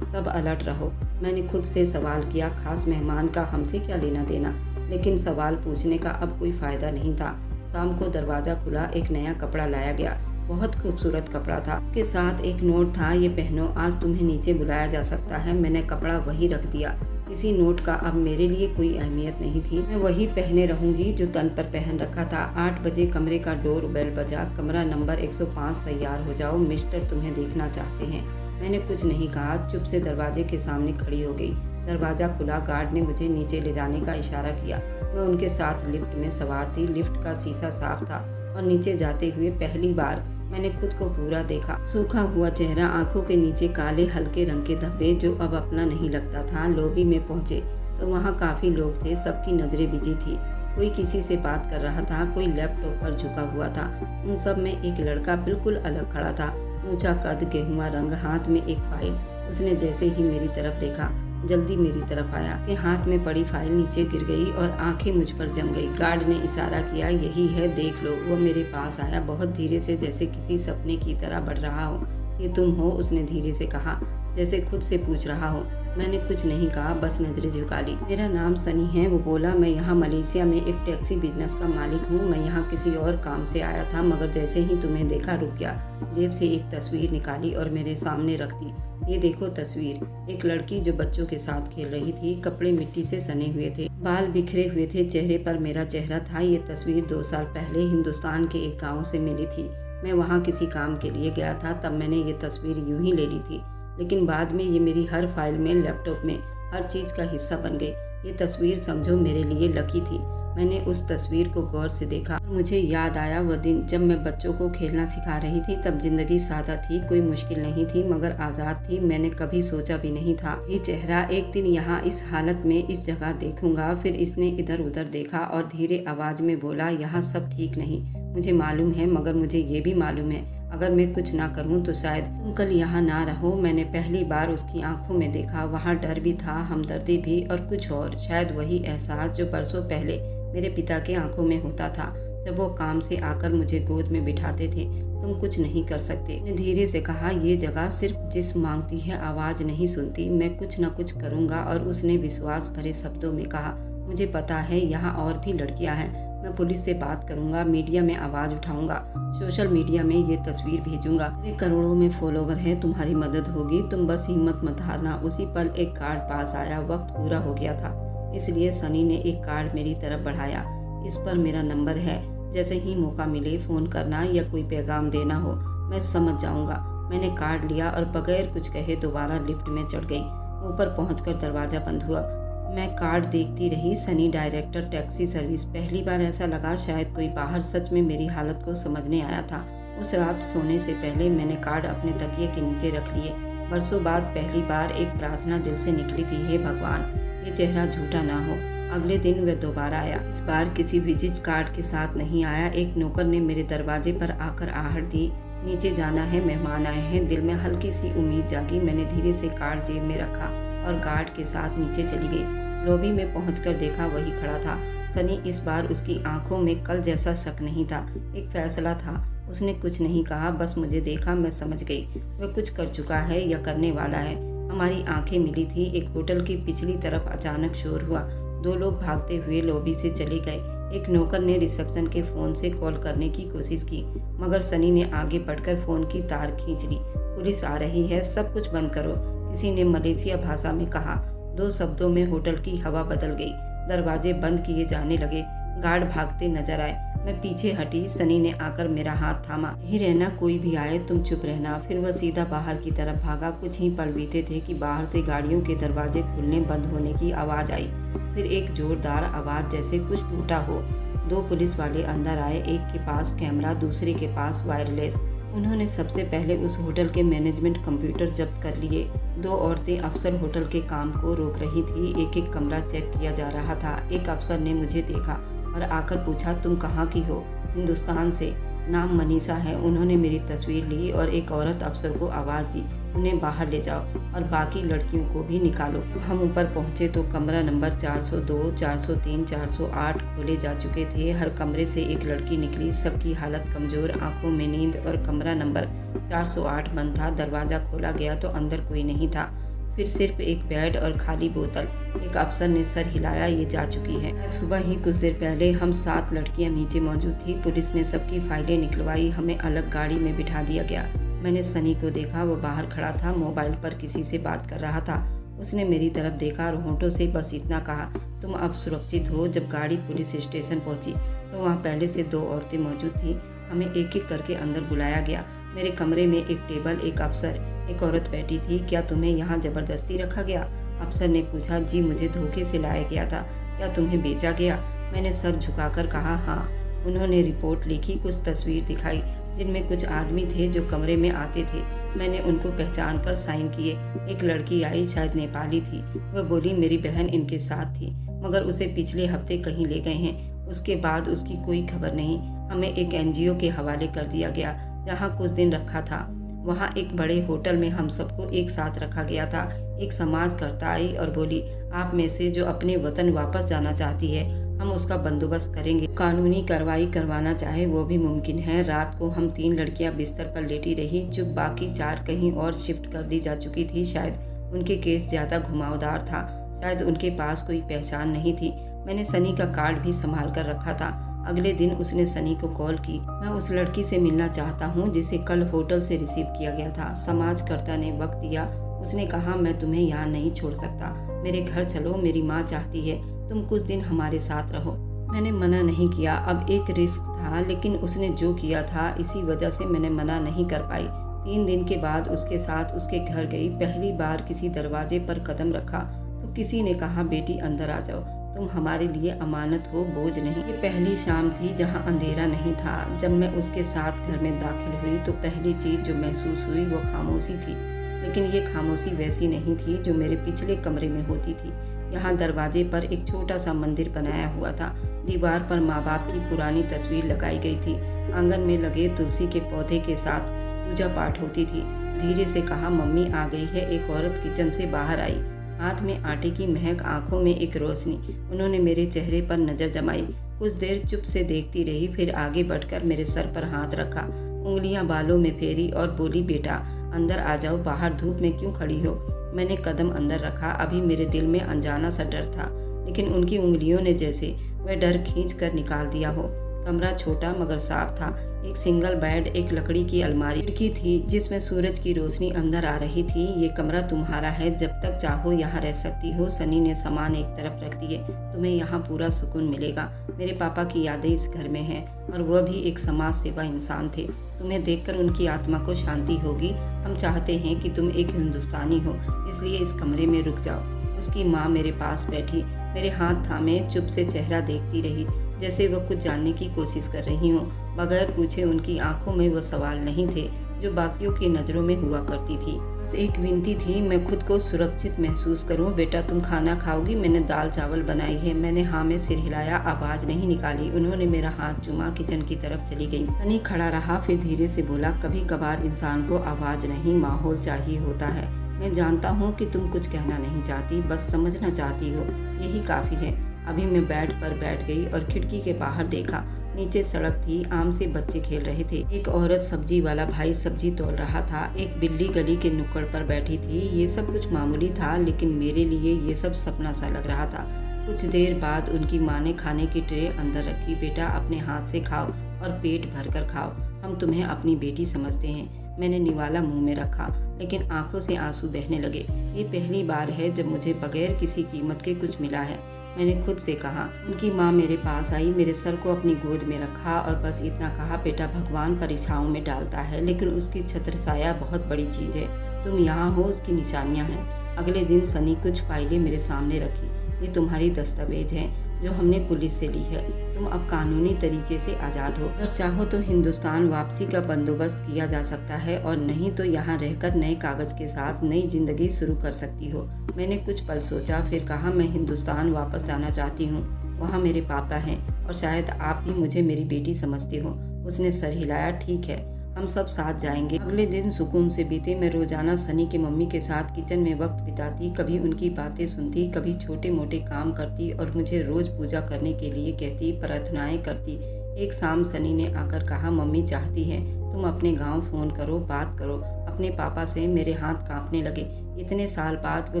सब अलर्ट रहो। मैंने खुद से सवाल किया, खास मेहमान का हमसे क्या लेना देना? लेकिन सवाल पूछने का अब कोई फायदा नहीं था। शाम को दरवाज़ा खुला, एक नया कपड़ा लाया गया। बहुत खूबसूरत कपड़ा था। उसके साथ एक नोट था, ये पहनो, आज तुम्हें नीचे बुलाया जा सकता है। मैंने कपड़ा वही रख दिया। किसी नोट का अब मेरे लिए कोई अहमियत नहीं थी। मैं वही पहने रहूंगी जो तन पर पहन रखा था। 8 बजे कमरे का डोर बेल बजा। कमरा नंबर 105 तैयार हो जाओ, मिस्टर तुम्हें देखना चाहते हैं। मैंने कुछ नहीं कहा, चुप से दरवाजे के सामने खड़ी हो गई। दरवाज़ा खुला, गार्ड ने मुझे नीचे ले जाने का इशारा किया। मैं उनके साथ लिफ्ट में सवार थी। लिफ्ट का शीशा साफ था और नीचे जाते हुए पहली बार मैंने खुद को पूरा देखा। सूखा हुआ चेहरा, आंखों के नीचे काले हल्के रंग के धब्बे जो अब अपना नहीं लगता था। लॉबी में पहुंचे तो वहां काफी लोग थे, सबकी नजरें बिजी थी। कोई किसी से बात कर रहा था, कोई लैपटॉप पर झुका हुआ था। उन सब में एक लड़का बिल्कुल अलग खड़ा था। ऊंचा कद, गेहुआ रंग, हाथ में एक फाइल। उसने जैसे ही मेरी तरफ देखा जल्दी मेरी तरफ आया कि हाथ में पड़ी फाइल नीचे गिर गई और आंखें मुझ पर जम गई। गार्ड ने इशारा किया, यही है, देख लो। वो मेरे पास आया, बहुत धीरे से, जैसे किसी सपने की तरह बढ़ रहा हो। ये तुम हो? उसने धीरे से कहा, जैसे खुद से पूछ रहा हो। मैंने कुछ नहीं कहा, बस नजरें झुका ली। मेरा नाम सनी है, वो बोला। मैं यहाँ मलेशिया में एक टैक्सी बिजनेस का मालिक हूँ। मैं यहाँ किसी और काम से आया था, मगर जैसे ही तुम्हें देखा रुक गया। जेब से एक तस्वीर निकाली और मेरे सामने रख दी। ये देखो तस्वीर। एक लड़की जो बच्चों के साथ खेल रही थी। कपड़े मिट्टी से सने हुए थे, बाल बिखरे हुए थे, चेहरे पर मेरा चेहरा था। ये तस्वीर 2 साल पहले हिंदुस्तान के एक गाँव से मिली थी। मैं वहाँ किसी काम के लिए गया था, तब मैंने ये तस्वीर यूं ही ले ली थी, लेकिन बाद में ये मेरी हर फाइल में, लैपटॉप में, हर चीज़ का हिस्सा बन गई। ये तस्वीर समझो मेरे लिए लकी थी। मैंने उस तस्वीर को गौर से देखा और मुझे याद आया वह दिन जब मैं बच्चों को खेलना सिखा रही थी। तब जिंदगी सादा थी, कोई मुश्किल नहीं थी, मगर आज़ाद थी। मैंने कभी सोचा भी नहीं था ये चेहरा एक दिन यहाँ इस हालत में इस जगह देखूंगा। फिर इसने इधर उधर देखा और धीरे आवाज में बोला, यहाँ सब ठीक नहीं, मुझे मालूम है, मगर मुझे ये भी मालूम है अगर मैं कुछ ना करूं तो शायद तुम कल यहाँ ना रहो। मैंने पहली बार उसकी आंखों में देखा। वहाँ डर भी था, हमदर्दी भी, और कुछ और, शायद वही एहसास जो बरसों पहले मेरे पिता के आंखों में होता था जब वो काम से आकर मुझे गोद में बिठाते थे। तुम कुछ नहीं कर सकते, ने धीरे से कहा। ये जगह सिर्फ जिस्म मांगती है, आवाज नहीं सुनती। मैं कुछ न कुछ करूँगा। और उसने विश्वास भरे शब्दों में कहा, मुझे पता है यहाँ और भी लड़कियाँ हैं। मैं पुलिस से बात करूंगा, मीडिया में आवाज़ उठाऊंगा, सोशल मीडिया में ये तस्वीर भेजूंगा। मेरे करोड़ों में फॉलोवर हैं, तुम्हारी मदद होगी, तुम बस हिम्मत मत हारना। उसी पल एक कार्ड पास आया। वक्त पूरा हो गया था, इसलिए सनी ने एक कार्ड मेरी तरफ बढ़ाया। इस पर मेरा नंबर है, जैसे ही मौका मिले फ़ोन करना या कोई पैगाम देना हो, मैं समझ जाऊंगा। मैंने कार्ड लिया और बगैर कुछ कहे दोबारा लिफ्ट में चढ़ गई। ऊपर पहुंचकर दरवाज़ा बंद हुआ। मैं कार्ड देखती रही। Sunny, director, taxi service. पहली बार ऐसा लगा शायद कोई बाहर सच में मेरी हालत को समझने आया था। उस रात सोने से पहले मैंने कार्ड अपने तकिए के नीचे रख लिए। बरसों बाद पहली बार एक प्रार्थना दिल से निकली थी, हे भगवान, ये चेहरा झूठा ना हो। अगले दिन वह दोबारा आया। इस बार किसी विजिट कार्ड के साथ नहीं आया। एक नौकर ने मेरे दरवाजे पर आकर आहट दी, नीचे जाना है, मेहमान आए हैं। दिल में हल्की सी उम्मीद जागी। मैंने धीरे से कार्ड जेब में रखा और गार्ड के साथ नीचे चली गई। लॉबी में पहुंचकर देखा वही खड़ा था, सनी। इस बार उसकी आंखों में कल जैसा शक नहीं था, एक फैसला था। उसने कुछ नहीं कहा, बस मुझे देखा। मैं समझ गई वह कुछ कर चुका है या करने वाला है। हमारी आंखें मिली थी। एक होटल की पिछली तरफ अचानक शोर हुआ। 2 लोग भागते हुए लॉबी से चले गए। एक नौकर ने रिसेप्शन के फ़ोन से कॉल करने की कोशिश की, मगर सनी ने आगे बढ़कर फ़ोन की तार खींच ली। पुलिस आ रही है, सब कुछ बंद करो, किसी ने मलेशिया भाषा में कहा। 2 शब्दों में होटल की हवा बदल गई। दरवाजे बंद किए जाने लगे। गार्ड भागते नजर आए। मैं पीछे हटी। सनी ने आकर मेरा हाथ थामा। यही रहना, कोई भी आए तुम चुप रहना। फिर वह सीधा बाहर की तरफ भागा। कुछ ही पल बीते थे कि बाहर से गाड़ियों के दरवाजे खुलने बंद होने की आवाज़ आई। फिर एक जोरदार आवाज़ जैसे कुछ टूटा हो। 2 पुलिस वाले अंदर आए, एक के पास कैमरा, दूसरे के पास वायरलेस। उन्होंने सबसे पहले उस होटल के मैनेजमेंट कंप्यूटर जब्त कर लिए। 2 औरतें अफसर होटल के काम को रोक रही थी। एक एक कमरा चेक किया जा रहा था। एक अफसर ने मुझे देखा और आकर पूछा, तुम कहाँ की हो? हिंदुस्तान से। नाम मनीषा है। उन्होंने मेरी तस्वीर ली और एक औरत अफसर को आवाज़ दी, उन्हें बाहर ले जाओ और बाकी लड़कियों को भी निकालो। हम ऊपर पहुंचे तो कमरा नंबर 402, 403, 408 खोले जा चुके थे। हर कमरे से एक लड़की निकली। सबकी हालत कमज़ोर, आंखों में नींद। और कमरा नंबर 408 बंद था। दरवाज़ा खोला गया तो अंदर कोई नहीं था, फिर सिर्फ एक बेड और खाली बोतल। एक अफसर ने सर हिलाया, ये जा चुकी है। आज सुबह ही कुछ देर पहले हम 7 लड़कियां नीचे मौजूद थी। पुलिस ने सबकी फाइलें निकलवाई। हमें अलग गाड़ी में बिठा दिया गया। मैंने सनी को देखा, वो बाहर खड़ा था, मोबाइल पर किसी से बात कर रहा था। उसने मेरी तरफ देखा और होंठों से बस इतना कहा, तुम अब सुरक्षित हो। जब गाड़ी पुलिस स्टेशन पहुंची तो वहाँ पहले से 2 औरतें मौजूद थी। हमें एक एक करके अंदर बुलाया गया। मेरे कमरे में एक टेबल, एक अफसर, एक औरत बैठी थी। क्या तुम्हें यहाँ ज़बरदस्ती रखा गया? अफसर ने पूछा। जी, मुझे धोखे से लाया गया था। क्या तुम्हें बेचा गया? मैंने सर झुकाकर कहा, हाँ। उन्होंने रिपोर्ट लिखी, कुछ तस्वीर दिखाई जिनमें कुछ आदमी थे जो कमरे में आते थे। मैंने उनको पहचान कर साइन किए। एक लड़की आई, शायद नेपाली थी। वह बोली मेरी बहन इनके साथ थी, मगर उसे पिछले हफ्ते कहीं ले गए हैं। उसके बाद उसकी कोई खबर नहीं। हमें एक NGO के हवाले कर दिया गया जहाँ कुछ दिन रखा था। वहाँ एक बड़े होटल में हम सबको एक साथ रखा गया था। एक समाजकर्ता आई और बोली, आप में से जो अपने वतन वापस जाना चाहती है, हम उसका बंदोबस्त करेंगे। कानूनी कार्रवाई करवाना चाहे वो भी मुमकिन है। रात को हम 3 लड़कियां बिस्तर पर लेटी रही, चुप। बाकी 4 कहीं और शिफ्ट कर दी जा चुकी थी। शायद उनके केस ज़्यादा घुमावदार था, शायद उनके पास कोई पहचान नहीं थी। मैंने सनी का कार्ड भी संभाल कर रखा था। अगले दिन उसने सनी को कॉल की। मैं उस लड़की से मिलना चाहता हूँ जिसे कल होटल से रिसीव किया गया था। समाजकर्ता ने वक्त दिया। उसने कहा, मैं तुम्हें यहाँ नहीं छोड़ सकता, मेरे घर चलो, मेरी माँ चाहती है तुम कुछ दिन हमारे साथ रहो। मैंने मना नहीं किया। अब एक रिस्क था, लेकिन उसने जो किया था इसी वजह से मैंने मना नहीं कर पाई। 3 दिन के बाद उसके साथ उसके घर गई। पहली बार किसी दरवाजे पर कदम रखा तो किसी ने कहा, बेटी अंदर आ जाओ, तुम हमारे लिए अमानत हो, बोझ नहीं। ये पहली शाम थी जहां अंधेरा नहीं था। जब मैं उसके साथ घर में दाखिल हुई तो पहली चीज़ जो महसूस हुई वो खामोशी थी। लेकिन ये खामोशी वैसी नहीं थी जो मेरे पिछले कमरे में होती थी। यहाँ दरवाजे पर एक छोटा सा मंदिर बनाया हुआ था। दीवार पर माँ बाप की पुरानी तस्वीर लगाई गई थी। आंगन में लगे तुलसी के पौधे के साथ पूजा पाठ होती थी। धीरे से कहा, मम्मी आ गई है। एक औरत किचन से बाहर आई, हाथ में आटे की महक, आंखों में एक रोशनी। उन्होंने मेरे चेहरे पर नज़र जमाई। कुछ देर चुप से देखती रही, फिर आगे बढ़कर मेरे सर पर हाथ रखा, उंगलियां बालों में फेरी और बोली, बेटा अंदर आ जाओ, बाहर धूप में क्यों खड़ी हो? मैंने कदम अंदर रखा। अभी मेरे दिल में अनजाना सा डर था, लेकिन उनकी उंगलियों ने जैसे वह डर खींच कर निकाल दिया हो। कमरा छोटा मगर साफ था। एक सिंगल बेड, एक लकड़ी की अलमारी, खिड़की थी जिसमें सूरज की रोशनी अंदर आ रही थी। ये कमरा तुम्हारा है, जब तक चाहो यहाँ रह सकती हो। सनी ने सामान एक तरफ रख दिए। तुम्हें यहाँ पूरा सुकून मिलेगा। मेरे पापा की यादें इस घर में हैं और वह भी एक समाज सेवा इंसान थे। तुम्हें देखकर उनकी आत्मा को शांति होगी। हम चाहते हैं कि तुम एक हिंदुस्तानी हो, इसलिए इस कमरे में रुक जाओ। उसकी माँ मेरे पास बैठी, मेरे हाथ थामे चुप से चेहरा देखती रही, जैसे वह कुछ जानने की कोशिश कर रही हो। बगैर पूछे उनकी आंखों में वो सवाल नहीं थे जो बाकियों की नज़रों में हुआ करती थी। बस एक विनती थी, मैं खुद को सुरक्षित महसूस करूं। बेटा तुम खाना खाओगी? मैंने दाल चावल बनाई है। मैंने हाँ में सिर हिलाया, आवाज़ नहीं निकाली। उन्होंने मेरा हाथ चूमा, किचन की तरफ चली गई। सनी खड़ा रहा, फिर धीरे से बोला, कभी कभार इंसान को आवाज़ नहीं, माहौल चाहिए होता है। मैं जानता हूँ कि तुम कुछ कहना नहीं चाहती, बस समझना चाहती हो, यही काफ़ी है। अभी मैं बेड पर बैठ गई और खिड़की के बाहर देखा। नीचे सड़क थी, आम से बच्चे खेल रहे थे। एक औरत सब्जी वाला भाई सब्जी तोल रहा था। एक बिल्ली गली के नुक्कड़ पर बैठी थी। ये सब कुछ मामूली था, लेकिन मेरे लिए ये सब सपना सा लग रहा था। कुछ देर बाद उनकी माँ ने खाने की ट्रे अंदर रखी। बेटा अपने हाथ से खाओ और पेट भर कर खाओ, हम तुम्हें अपनी बेटी समझते हैं। मैंने निवाला मुंह में रखा, लेकिन आंखों से आंसू बहने लगे। ये पहली बार है जब मुझे बगैर किसी कीमत के कुछ मिला है। मैंने खुद से कहा। उनकी माँ मेरे पास आई, मेरे सर को अपनी गोद में रखा और बस इतना कहा, बेटा भगवान परीक्षाओं में डालता है, लेकिन उसकी छत्र छाया बहुत बड़ी चीज़ है। तुम यहाँ हो उसकी निशानियाँ हैं। अगले दिन सनी कुछ फाइलें मेरे सामने रखी। ये तुम्हारी दस्तावेज हैं जो हमने पुलिस से ली है। तुम अब कानूनी तरीके से आज़ाद हो। अगर चाहो तो हिंदुस्तान वापसी का बंदोबस्त किया जा सकता है और नहीं तो यहाँ रहकर नए कागज के साथ नई जिंदगी शुरू कर सकती हो। मैंने कुछ पल सोचा, फिर कहा, मैं हिंदुस्तान वापस जाना चाहती हूँ। वहाँ मेरे पापा हैं और शायद आप भी मुझे मेरी बेटी समझते हो। उसने सर हिलाया। ठीक है, हम सब साथ जाएंगे। अगले दिन सुकून से बीते। मैं रोजाना सनी की मम्मी के साथ किचन में वक्त बिताती, कभी उनकी बातें सुनती, कभी छोटे मोटे काम करती और मुझे रोज पूजा करने के लिए कहती, प्रार्थनाएं करती। एक शाम सनी ने आकर कहा, मम्मी चाहती है तुम अपने गांव फ़ोन करो, बात करो अपने पापा से। मेरे हाथ कांपने लगे। इतने साल बाद वो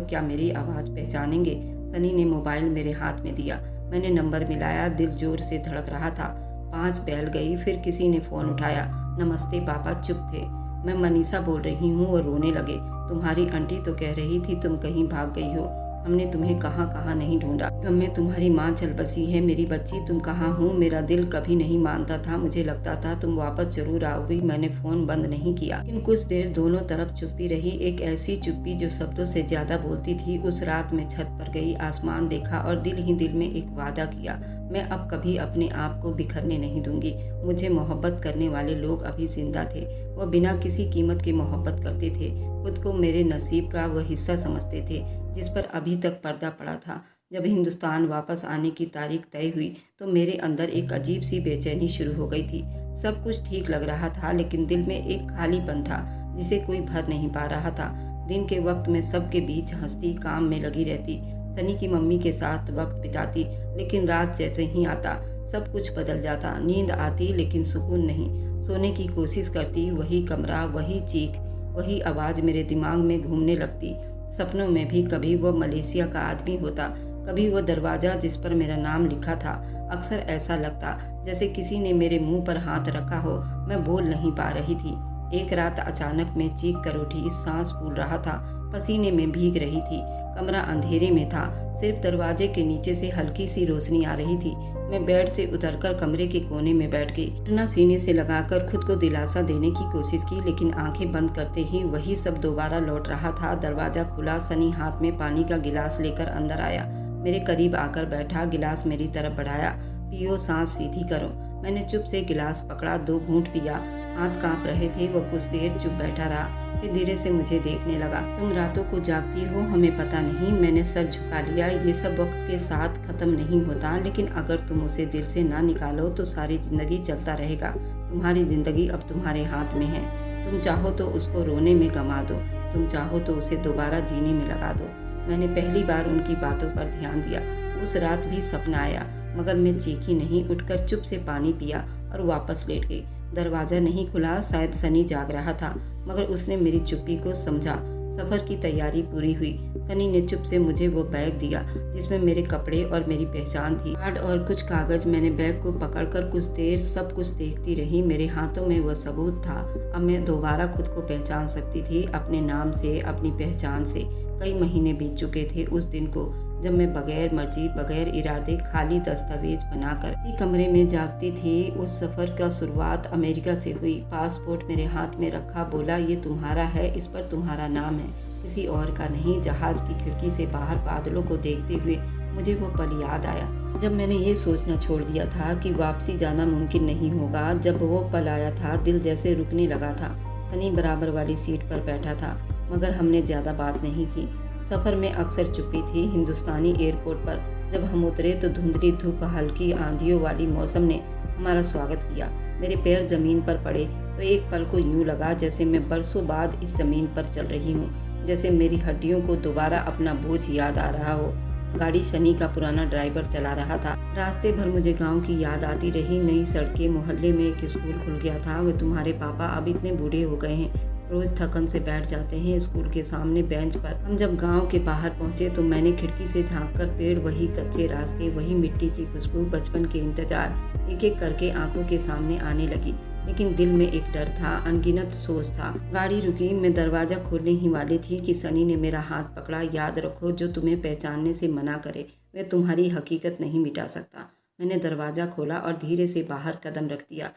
क्या मेरी आवाज़ पहचानेंगे? सनी ने मोबाइल मेरे हाथ में दिया। मैंने नंबर मिलाया। दिल जोर से धड़क रहा था। 5 बैल गई। फिर किसी ने फ़ोन उठाया। नमस्ते पापा। चुप थे। मैं मनीषा बोल रही हूँ। और रोने लगे। तुम्हारी आंटी तो कह रही थी तुम कहीं भाग गई हो। हमने तुम्हें कहाँ कहाँ नहीं ढूंढा। गम में तुम्हारी माँ चल बसी है। मेरी बच्ची तुम कहाँ हो? मेरा दिल कभी नहीं मानता था। मुझे लगता था तुम वापस जरूर आओगी। मैंने फ़ोन बंद नहीं किया। लेकिन कुछ देर दोनों तरफ चुप्पी रही, एक ऐसी चुप्पी जो शब्दों से ज़्यादा बोलती थी। उस रात मैं छत पर गई, आसमान देखा और दिल ही दिल में एक वादा किया, मैं अब कभी अपने आप को बिखरने नहीं दूंगी। मुझे मोहब्बत करने वाले लोग अभी जिंदा थे। वो बिना किसी कीमत की मोहब्बत करते थे। खुद को मेरे नसीब का वह हिस्सा समझते थे जिस पर अभी तक पर्दा पड़ा था। जब हिंदुस्तान वापस आने की तारीख तय हुई तो मेरे अंदर एक अजीब सी बेचैनी शुरू हो गई थी। सब कुछ ठीक लग रहा था, लेकिन दिल में एक खालीपन था जिसे कोई भर नहीं पा रहा था। दिन के वक्त मैं सबके बीच हंसती, काम में लगी रहती, सनी की मम्मी के साथ वक्त बिताती, लेकिन रात जैसे ही आता सब कुछ बदल जाता। नींद आती लेकिन सुकून नहीं। सोने की कोशिश करती, वही कमरा, वही चीख, वही आवाज़ मेरे दिमाग में घूमने लगती। सपनों में भी कभी वो मलेशिया का आदमी होता, कभी वो दरवाज़ा जिस पर मेरा नाम लिखा था। अक्सर ऐसा लगता जैसे किसी ने मेरे मुंह पर हाथ रखा हो। मैं बोल नहीं पा रही थी। एक रात अचानक मैं चीख कर उठी, सांस फूल रहा था, पसीने में भीग रही थी। कमरा अंधेरे में था, सिर्फ दरवाजे के नीचे से हल्की सी रोशनी आ रही थी। मैं बेड से उतरकर कमरे के कोने में बैठ गई। घुटना सीने से लगाकर खुद को दिलासा देने की कोशिश की, लेकिन आंखें बंद करते ही वही सब दोबारा लौट रहा था। दरवाजा खुला, सनी हाथ में पानी का गिलास लेकर अंदर आया, मेरे करीब आकर बैठा, गिलास मेरी तरफ बढ़ाया। पियो, सांस सीधी करो। मैंने चुप से गिलास पकड़ा, 2 घूंट पिया। हाथ कांप रहे थे। वो कुछ देर चुप बैठा रहा, फिर धीरे से मुझे देखने लगा। तुम रातों को जागती हो, हमें पता नहीं। मैंने सर झुका लिया। ये सब वक्त के साथ खत्म नहीं होता, लेकिन अगर तुम उसे दिल से ना निकालो तो सारी जिंदगी चलता रहेगा। तुम्हारी जिंदगी अब तुम्हारे हाथ में है। तुम चाहो तो उसको रोने में गंवा दो, तुम चाहो तो उसे दोबारा जीने में लगा दो। मैंने पहली बार उनकी बातों पर ध्यान दिया। उस रात भी सपना आया, मगर मैं चीखी नहीं। उठकर चुप से पानी पिया और वापस लेट गई। दरवाजा नहीं खुला, शायद सनी जाग रहा था, मगर उसने मेरी चुप्पी को समझा। सफ़र की तैयारी पूरी हुई। सनी ने चुप से मुझे वो बैग दिया जिसमें मेरे कपड़े और मेरी पहचान थी, कार्ड और कुछ कागज़। मैंने बैग को पकड़कर कुछ देर सब कुछ देखती रही। मेरे हाथों में वह सबूत था। अब मैं दोबारा खुद को पहचान सकती थी, अपने नाम से, अपनी पहचान से। कई महीने बीत चुके थे उस दिन को जब मैं बगैर मर्जी, बगैर इरादे, खाली दस्तावेज बनाकर इसी कमरे में जागती थी। उस सफ़र का शुरुआत अमेरिका से हुई। पासपोर्ट मेरे हाथ में रखा, बोला, ये तुम्हारा है, इस पर तुम्हारा नाम है, किसी और का नहीं। जहाज़ की खिड़की से बाहर बादलों को देखते हुए मुझे वो पल याद आया जब मैंने ये सोचना छोड़ दिया था कि वापसी जाना मुमकिन नहीं होगा। जब वो पल आया था, दिल जैसे रुकने लगा था। सनी बराबर वाली सीट पर बैठा था, मगर हमने ज़्यादा बात नहीं की। सफ़र में अक्सर चुप्पी थी। हिंदुस्तानी एयरपोर्ट पर जब हम उतरे तो धुंधली धूप, हल्की आंधियों वाली मौसम ने हमारा स्वागत किया। मेरे पैर ज़मीन पर पड़े तो एक पल को यूं लगा जैसे मैं बरसों बाद इस ज़मीन पर चल रही हूँ, जैसे मेरी हड्डियों को दोबारा अपना बोझ याद आ रहा हो। गाड़ी सनी का पुराना ड्राइवर चला रहा था। रास्ते भर मुझे गांव की याद आती रही। नई सड़कें, मोहल्ले में एक स्कूल खुल गया था। वे तुम्हारे पापा अब इतने बूढ़े हो गए हैं, रोज थकन से बैठ जाते हैं स्कूल के सामने बेंच पर। हम जब गांव के बाहर पहुंचे तो मैंने खिड़की से झांककर पेड़, वही कच्चे रास्ते, वही मिट्टी की खुशबू, बचपन के इंतजार एक एक करके आंखों के सामने आने लगी। लेकिन दिल में एक डर था, अनगिनत सोच था। गाड़ी रुकी। मैं दरवाजा खोलने ही वाली थी कि सनी ने मेरा हाथ पकड़ा। याद रखो, जो तुम्हें पहचानने से मना करे वह तुम्हारी हकीकत नहीं मिटा सकता। मैंने दरवाज़ा खोला और धीरे से बाहर कदम रख दिया।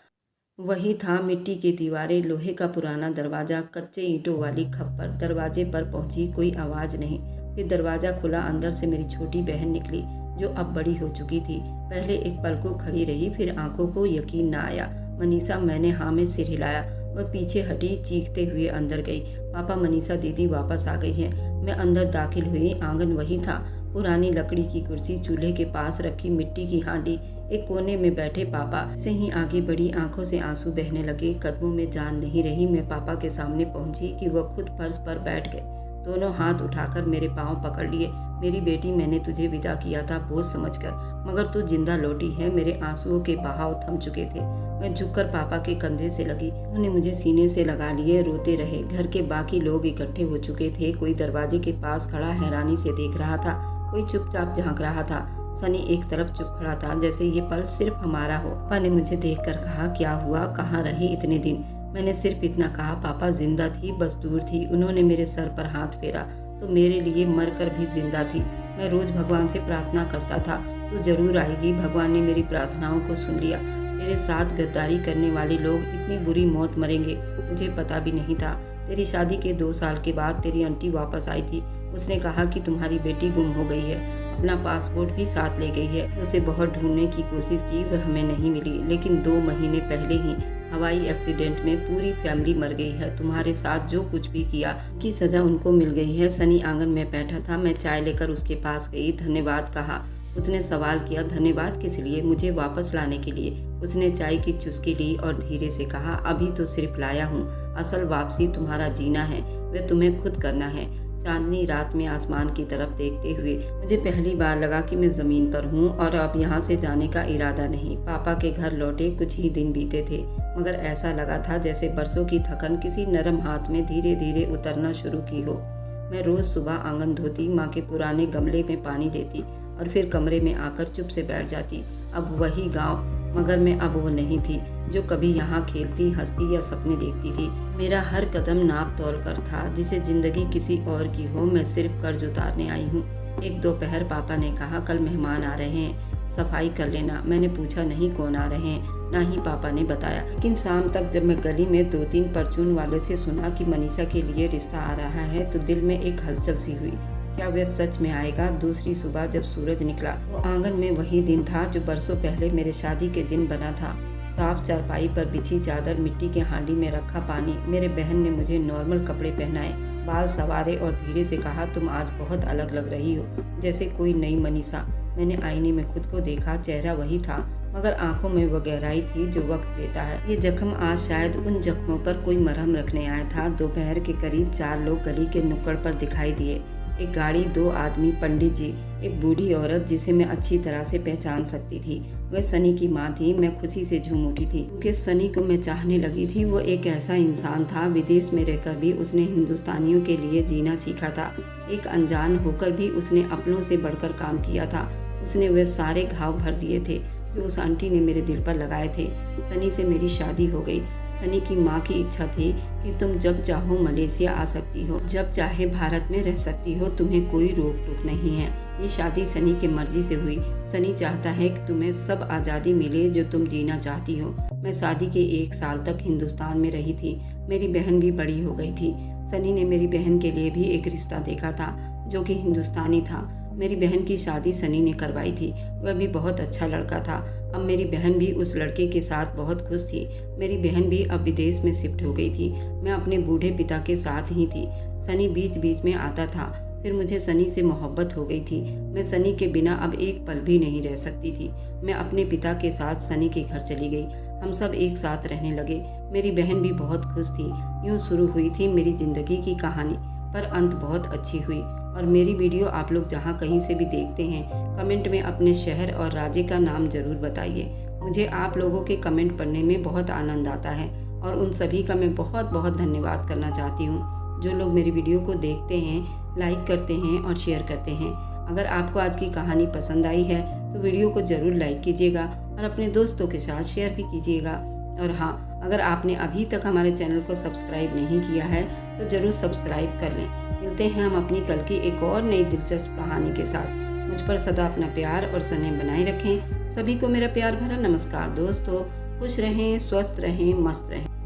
वही था, मिट्टी की दीवारें, लोहे का पुराना दरवाज़ा, कच्चे ईंटों वाली खप्पर। दरवाजे पर पहुंची, कोई आवाज़ नहीं। फिर दरवाज़ा खुला, अंदर से मेरी छोटी बहन निकली, जो अब बड़ी हो चुकी थी। पहले एक पल को खड़ी रही, फिर आंखों को यकीन ना आया। मनीषा, मैंने हाँ में सिर हिलाया। वह पीछे हटी, चीखते हुए अंदर गई। पापा, मनीषा दीदी वापस आ गई है। मैं अंदर दाखिल हुई। आंगन वही था, पुरानी लकड़ी की कुर्सी, चूल्हे के पास रखी मिट्टी की हांडी, एक कोने में बैठे पापा। से ही आगे बढ़ी, आंखों से आंसू बहने लगे, कदमों में जान नहीं रही। मैं पापा के सामने पहुंची कि वह खुद फर्श पर बैठ गए। दोनों हाथ उठाकर मेरे पांव पकड़ लिए। मेरी बेटी, मैंने तुझे विदा किया था बोझ समझकर, मगर तू जिंदा लौटी है। मेरे आंसुओं के बहाव थम चुके थे। मैं झुककर पापा के कंधे से लगी। उन्होंने मुझे सीने से लगा लिए, रोते रहे। घर के बाकी लोग इकट्ठे हो चुके थे। कोई दरवाजे के पास खड़ा हैरानी से देख रहा था, कोई चुपचाप झांक रहा था। सनी एक तरफ चुप खड़ा था, जैसे ये पल सिर्फ हमारा हो। पापा ने मुझे देखकर कहा, क्या हुआ, कहाँ रहे इतने दिन? मैंने सिर्फ इतना कहा, पापा जिंदा थी, बस दूर थी। उन्होंने मेरे सर पर हाथ फेरा, तो मेरे लिए मरकर भी जिंदा थी। मैं रोज भगवान से प्रार्थना करता था, तू जरूर आएगी। भगवान ने मेरी प्रार्थनाओं को सुन लिया। तेरे साथ गद्दारी करने वाले लोग इतनी बुरी मौत मरेंगे, मुझे पता भी नहीं था। तेरी शादी के 2 साल के बाद तेरी आंटी वापस आई थी। उसने कहा कि तुम्हारी बेटी गुम हो गई है, अपना पासपोर्ट भी साथ ले गई है। उसे बहुत ढूंढने की कोशिश की, वह हमें नहीं मिली। लेकिन 2 महीने पहले ही हवाई एक्सीडेंट में पूरी फैमिली मर गई है। तुम्हारे साथ जो कुछ भी किया की सजा उनको मिल गई है। सनी आंगन में बैठा था, मैं चाय लेकर उसके पास गई। धन्यवाद कहा। उसने सवाल किया, धन्यवाद किस लिए? मुझे वापस लाने के लिए। उसने चाय की चुस्की ली और धीरे से कहा, अभी तो सिर्फ लाया हूँ, असल वापसी तुम्हारा जीना है, वह तुम्हें खुद करना है। चांदनी रात में आसमान की तरफ देखते हुए मुझे पहली बार लगा कि मैं ज़मीन पर हूँ और अब यहाँ से जाने का इरादा नहीं। पापा के घर लौटे कुछ ही दिन बीते थे, मगर ऐसा लगा था जैसे बरसों की थकन किसी नरम हाथ में धीरे धीरे उतरना शुरू की हो। मैं रोज़ सुबह आंगन धोती, माँ के पुराने गमले में पानी देती और फिर कमरे में आकर चुप से बैठ जाती। अब वही गाँव, मगर मैं अब वो नहीं थी जो कभी यहाँ खेलती, हंसती या सपने देखती थी। मेरा हर कदम नाप तोल कर था, जिसे जिंदगी किसी और की हो। मैं सिर्फ कर्ज उतारने आई हूँ। एक दोपहर पापा ने कहा, कल मेहमान आ रहे हैं, सफाई कर लेना। मैंने पूछा, नहीं, कौन आ रहे हैं? ना ही पापा ने बताया। लेकिन शाम तक जब मैं गली में 2-3 परचून वालों से सुना कि मनीषा के लिए रिश्ता आ रहा है, तो दिल में एक हलचल सी हुई। क्या वह सच में आएगा? दूसरी सुबह जब सूरज निकला, तो आंगन में वही दिन था जो बरसों पहले मेरे शादी के दिन बना था। साफ चारपाई पर बिछी चादर, मिट्टी के हांडी में रखा पानी। मेरे बहन ने मुझे नॉर्मल कपड़े पहनाए, बाल संवारे और धीरे से कहा, तुम आज बहुत अलग लग रही हो, जैसे कोई नई मनीषा। मैंने आईने में खुद को देखा, चेहरा वही था, मगर आंखों में वो गहराई थी जो वक्त देता है। ये जख्म आज शायद उन जख्मों पर कोई मरहम रखने आया था। दोपहर के करीब 4 लोग गली के नुक्कड़ पर दिखाई दिए। एक गाड़ी, 2 आदमी, पंडित जी, एक बूढ़ी औरत जिसे मैं अच्छी तरह से पहचान सकती थी। वह सनी की माँ थी। मैं खुशी से झूम उठी थी, क्योंकि सनी को मैं चाहने लगी थी। वो एक ऐसा इंसान था, विदेश में रहकर भी उसने हिंदुस्तानियों के लिए जीना सीखा था। एक अनजान होकर भी उसने अपनों से बढ़कर काम किया था। उसने वे सारे घाव भर दिए थे जो उस आंटी ने मेरे दिल पर लगाए थे। सनी से मेरी शादी हो गई। सनी की माँ की इच्छा थी कि तुम जब चाहो मलेशिया आ सकती हो, जब चाहे भारत में रह सकती हो, तुम्हें कोई रोक टोक नहीं है। ये शादी सनी की मर्जी से हुई। सनी चाहता है कि तुम्हें सब आज़ादी मिले जो तुम जीना चाहती हो। मैं शादी के 1 साल तक हिंदुस्तान में रही थी। मेरी बहन भी बड़ी हो गई थी। सनी ने मेरी बहन के लिए भी एक रिश्ता देखा था जो कि हिंदुस्तानी था। मेरी बहन की शादी सनी ने करवाई थी। वह भी बहुत अच्छा लड़का था। अब मेरी बहन भी उस लड़के के साथ बहुत खुश थी। मेरी बहन भी अब विदेश में शिफ्ट हो गई थी। मैं अपने बूढ़े पिता के साथ ही थी। सनी बीच बीच में आता था। फिर मुझे सनी से मोहब्बत हो गई थी। मैं सनी के बिना अब एक पल भी नहीं रह सकती थी। मैं अपने पिता के साथ सनी के घर चली गई। हम सब एक साथ रहने लगे। मेरी बहन भी बहुत खुश थी। यूँ शुरू हुई थी मेरी जिंदगी की कहानी, पर अंत बहुत अच्छी हुई। और मेरी वीडियो आप लोग जहाँ कहीं से भी देखते हैं, कमेंट में अपने शहर और राज्य का नाम ज़रूर बताइए। मुझे आप लोगों के कमेंट पढ़ने में बहुत आनंद आता है और उन सभी का मैं बहुत बहुत धन्यवाद करना चाहती हूँ जो लोग मेरी वीडियो को देखते हैं, लाइक करते हैं और शेयर करते हैं। अगर आपको आज की कहानी पसंद आई है तो वीडियो को ज़रूर लाइक कीजिएगा और अपने दोस्तों के साथ शेयर भी कीजिएगा। और हाँ, अगर आपने अभी तक हमारे चैनल को सब्सक्राइब नहीं किया है तो ज़रूर सब्सक्राइब कर लें। मिलते हैं हम अपनी कल की एक और नई दिलचस्प कहानी के साथ। मुझ पर सदा अपना प्यार और स्नेह बनाए रखें। सभी को मेरा प्यार भरा नमस्कार दोस्तों। खुश रहें, स्वस्थ रहें, मस्त रहें।